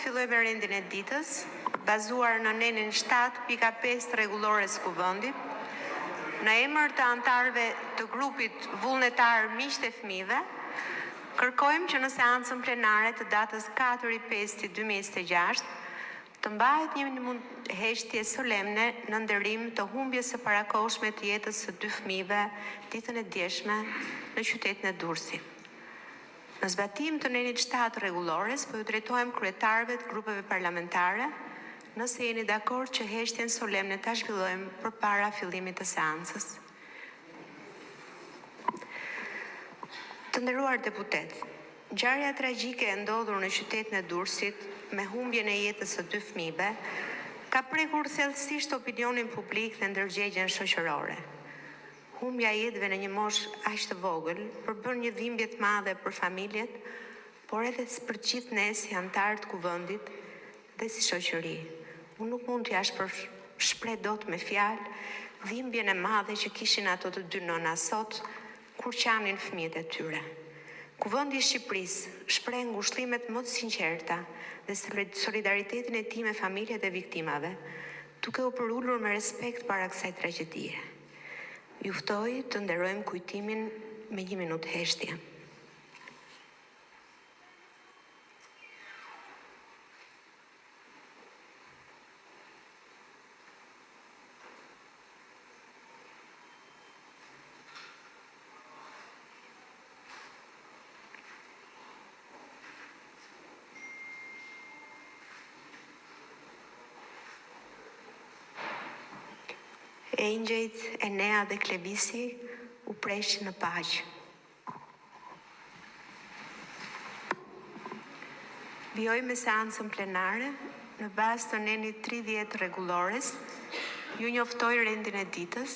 filloj me rendin e ditës, bazuar në nenin 7.5 rregullores Kuvendit, në emër të anëtarëve të grupit vullnetar miqtë e fëmijëve, kërkojmë që në seancën plenare të datës 4/5/2026 të mbahet një heshtje solemne në nderim të humbjes së parakohshme të jetës së 2 fëmijëve ditën e djeshme në qytetin e Durrësit. Në zbatim të nenit 7 rregullores, po ju drejtohem kryetarëve të grupeve parlamentare, nëse jeni dakord që heshtjen solemne ta zhvillojmë përpara fillimit të seancës. Të nderuar deputet, ngjarja tragjike e ndodhur në qytetin e Durrësit me humbjen e jetës së 2 fëmijëve ka prekur thellësisht opinionin publik dhe ndërgjegjen shoqërore. Humbja e jetëve në një moshë aq të vogël përbën një dhimbje të madhe për familjet, por edhe për gjithë ne si anëtarë të Kuvendit dhe si shoqëri. Unë nuk mund t'ja shpreh dot me fjalë dhimbjen e madhe që kishin ato të 2 nëna sot kur qanin fëmijët e tyre. Kuvendi i Shqipërisë shpreh ngushëllimet më të sinqerta dhe solidaritetin e tij me familjet e viktimave, duke u përulur me respekt para kësaj tragjedie. Ju ftoj të nderojmë kujtimin me 1 minutë heshtje. Engjëjt Enea dhe Klevisi u presh në paqë. Vjoj me seancën plenare, në bazë të nenit 30 rregullores, ju njoftoj rendin e ditës,